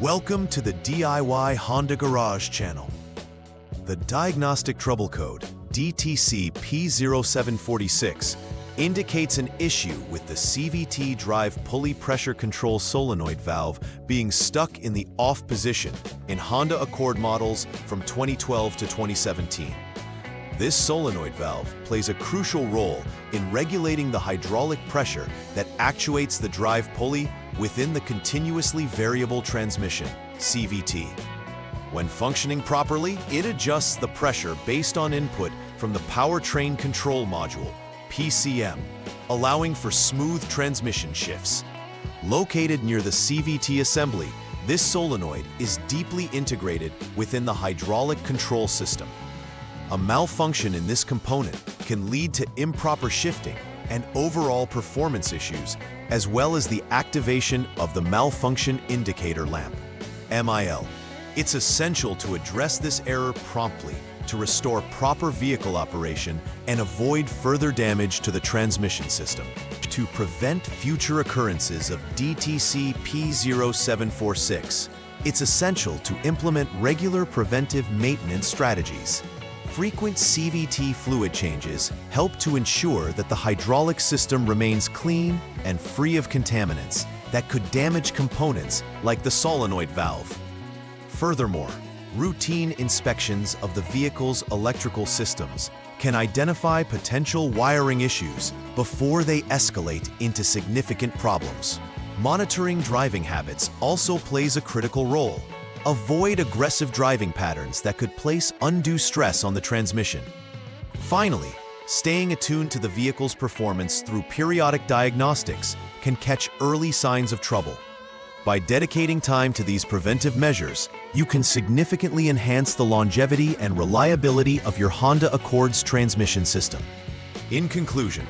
Welcome to the DIY Honda Garage channel. The diagnostic trouble code, DTC P0746, indicates an issue with the CVT drive pulley pressure control solenoid valve being stuck in the off position in Honda Accord models from 2012 to 2017. This solenoid valve plays a crucial role in regulating the hydraulic pressure that actuates the drive pulley within the continuously variable transmission, CVT. When functioning properly, it adjusts the pressure based on input from the powertrain control module, PCM, allowing for smooth transmission shifts. Located near the CVT assembly, this solenoid is deeply integrated within the hydraulic control system. A malfunction in this component can lead to improper shifting and overall performance issues, as well as the activation of the malfunction indicator lamp, MIL. It's essential to address this error promptly to restore proper vehicle operation and avoid further damage to the transmission system. To prevent future occurrences of DTC P0746, it's essential to implement regular preventive maintenance strategies. Frequent CVT fluid changes help to ensure that the hydraulic system remains clean and free of contaminants that could damage components like the solenoid valve. Furthermore, routine inspections of the vehicle's electrical systems can identify potential wiring issues before they escalate into significant problems. Monitoring driving habits also plays a critical role. Avoid aggressive driving patterns that could place undue stress on the transmission. Finally, staying attuned to the vehicle's performance through periodic diagnostics can catch early signs of trouble. By dedicating time to these preventive measures, you can significantly enhance the longevity and reliability of your Honda Accord's transmission system. In conclusion,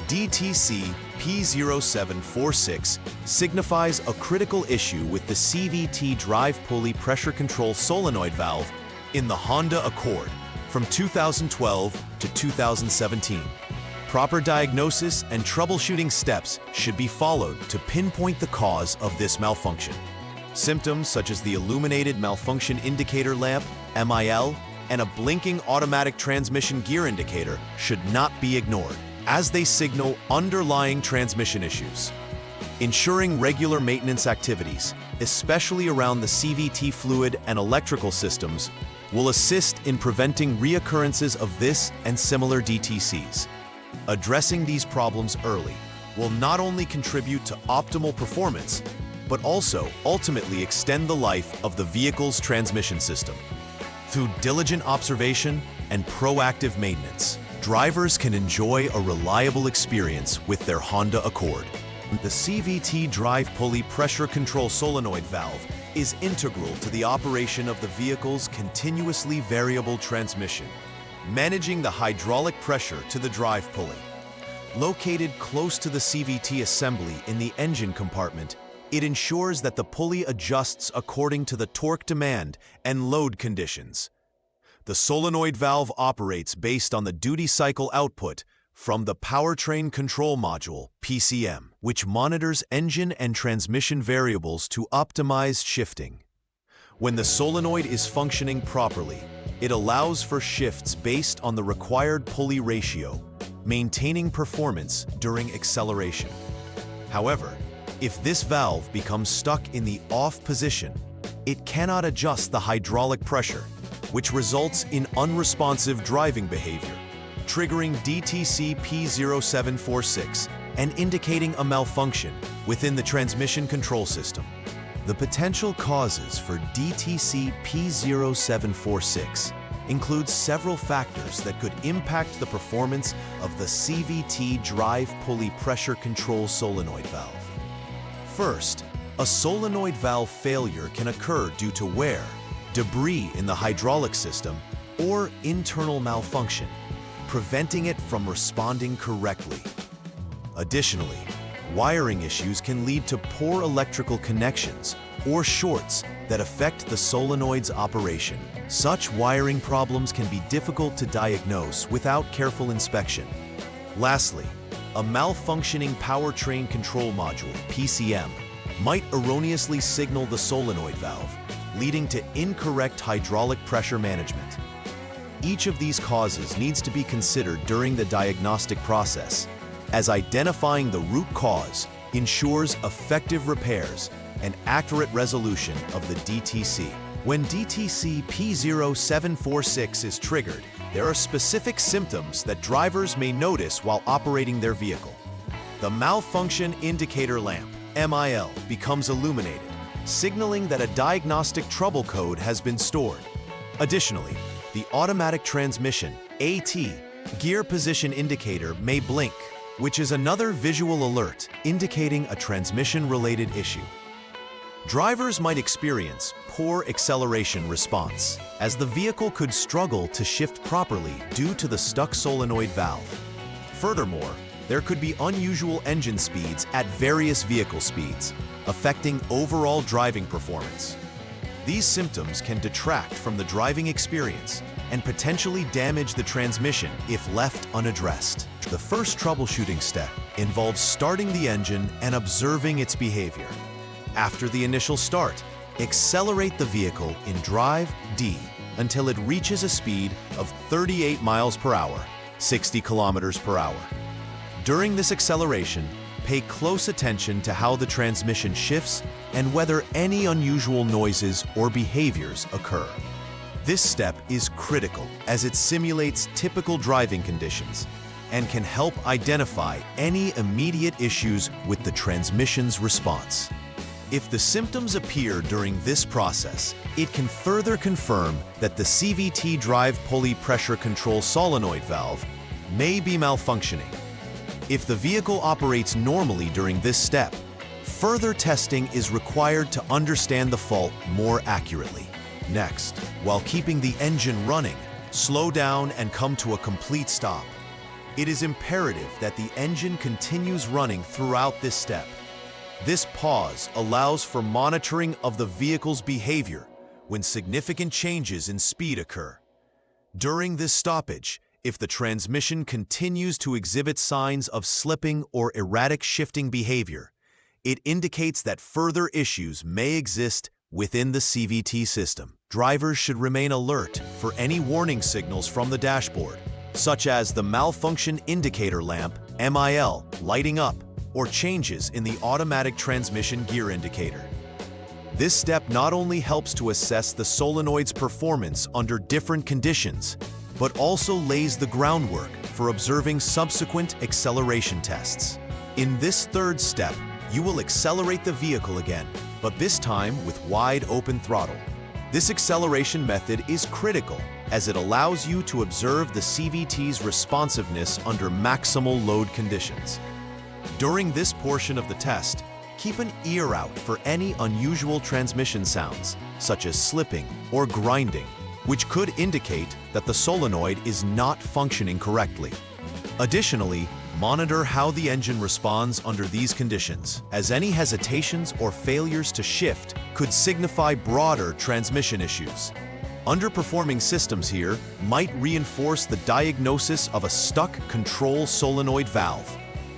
DTC P0746 signifies a critical issue with the CVT drive pulley pressure control solenoid valve in the Honda Accord from 2012 to 2017. Proper diagnosis and troubleshooting steps should be followed to pinpoint the cause of this malfunction. Symptoms such as the illuminated malfunction indicator lamp, MIL, and a blinking automatic transmission gear indicator should not be ignored, as they signal underlying transmission issues. Ensuring regular maintenance activities, especially around the CVT fluid and electrical systems, will assist in preventing reoccurrences of this and similar DTCs. Addressing these problems early will not only contribute to optimal performance, but also ultimately extend the life of the vehicle's transmission system. Through diligent observation and proactive maintenance, drivers can enjoy a reliable experience with their Honda Accord. The CVT drive pulley pressure control solenoid valve is integral to the operation of the vehicle's continuously variable transmission, managing the hydraulic pressure to the drive pulley. Located close to the CVT assembly in the engine compartment, it ensures that the pulley adjusts according to the torque demand and load conditions. The solenoid valve operates based on the duty cycle output from the powertrain control module, PCM, which monitors engine and transmission variables to optimize shifting. When the solenoid is functioning properly, it allows for shifts based on the required pulley ratio, maintaining performance during acceleration. However, if this valve becomes stuck in the off position, it cannot adjust the hydraulic pressure, which results in unresponsive driving behavior, triggering DTC P0746 and indicating a malfunction within the transmission control system. The potential causes for DTC P0746 includes several factors that could impact the performance of the CVT drive pulley pressure control solenoid valve. First, a solenoid valve failure can occur due to wear, debris in the hydraulic system, or internal malfunction, preventing it from responding correctly. Additionally, wiring issues can lead to poor electrical connections or shorts that affect the solenoid's operation. Such wiring problems can be difficult to diagnose without careful inspection. Lastly, a malfunctioning powertrain control module, PCM, might erroneously signal the solenoid valve, leading to incorrect hydraulic pressure management. Each of these causes needs to be considered during the diagnostic process, as identifying the root cause ensures effective repairs and accurate resolution of the DTC. When DTC P0746 is triggered, there are specific symptoms that drivers may notice while operating their vehicle. The malfunction indicator lamp, MIL, becomes illuminated, signaling that a diagnostic trouble code has been stored. Additionally, the automatic transmission, AT, gear position indicator may blink, which is another visual alert indicating a transmission-related issue. Drivers might experience poor acceleration response, as the vehicle could struggle to shift properly due to the stuck solenoid valve. Furthermore, there could be unusual engine speeds at various vehicle speeds, affecting overall driving performance. These symptoms can detract from the driving experience and potentially damage the transmission if left unaddressed. The first troubleshooting step involves starting the engine and observing its behavior. After the initial start, accelerate the vehicle in drive D until it reaches a speed of 38 miles per hour, 60 kilometers per hour. During this acceleration, pay close attention to how the transmission shifts and whether any unusual noises or behaviors occur. This step is critical as it simulates typical driving conditions and can help identify any immediate issues with the transmission's response. If the symptoms appear during this process, it can further confirm that the CVT drive pulley pressure control solenoid valve may be malfunctioning. If the vehicle operates normally during this step, further testing is required to understand the fault more accurately. Next, while keeping the engine running, slow down and come to a complete stop. It is imperative that the engine continues running throughout this step. This pause allows for monitoring of the vehicle's behavior when significant changes in speed occur. During this stoppage, if the transmission continues to exhibit signs of slipping or erratic shifting behavior, it indicates that further issues may exist within the CVT system. Drivers should remain alert for any warning signals from the dashboard, such as the malfunction indicator lamp, MIL, lighting up, or changes in the automatic transmission gear indicator. This step not only helps to assess the solenoid's performance under different conditions, but also lays the groundwork for observing subsequent acceleration tests. In this third step, you will accelerate the vehicle again, but this time with wide open throttle. This acceleration method is critical as it allows you to observe the CVT's responsiveness under maximal load conditions. During this portion of the test, keep an ear out for any unusual transmission sounds, such as slipping or grinding, which could indicate that the solenoid is not functioning correctly. Additionally, monitor how the engine responds under these conditions, as any hesitations or failures to shift could signify broader transmission issues. Underperforming systems here might reinforce the diagnosis of a stuck control solenoid valve.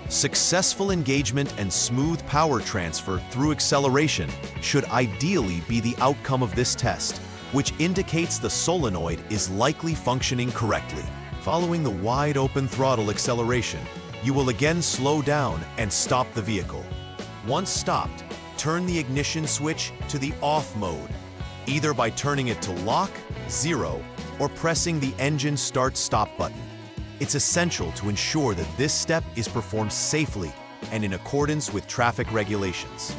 Successful engagement and smooth power transfer through acceleration should ideally be the outcome of this test, which indicates the solenoid is likely functioning correctly. Following the wide open throttle acceleration, you will again slow down and stop the vehicle. Once stopped, turn the ignition switch to the off mode, either by turning it to lock, 0, or pressing the engine start-stop button. It's essential to ensure that this step is performed safely and in accordance with traffic regulations.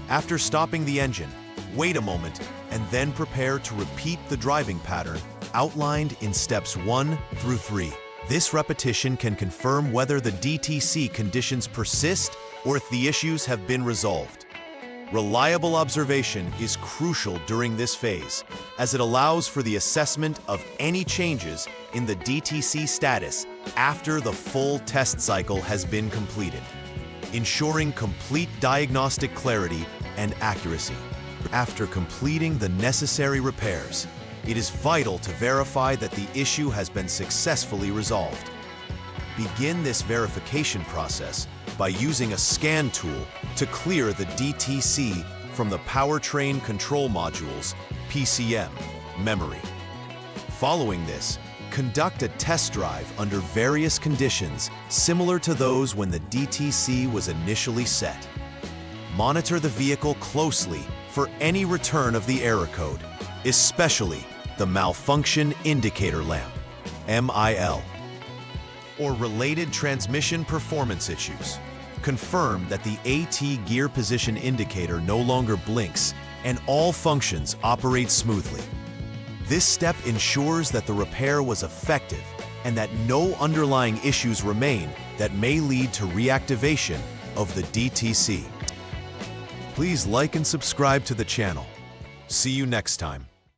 After stopping the engine, wait a moment and then prepare to repeat the driving pattern outlined in steps 1 through 3. This repetition can confirm whether the DTC conditions persist or if the issues have been resolved. Reliable observation is crucial during this phase, as it allows for the assessment of any changes in the DTC status after the full test cycle has been completed, ensuring complete diagnostic clarity and accuracy. After completing the necessary repairs, it is vital to verify that the issue has been successfully resolved. Begin this verification process by using a scan tool to clear the DTC from the Powertrain Control Module's PCM memory. Following this, conduct a test drive under various conditions similar to those when the DTC was initially set. Monitor the vehicle closely for any return of the error code, especially the malfunction indicator lamp, MIL, or related transmission performance issues. Confirm that the AT gear position indicator no longer blinks and all functions operate smoothly. This step ensures that the repair was effective and that no underlying issues remain that may lead to reactivation of the DTC. Please like and subscribe to the channel. See you next time.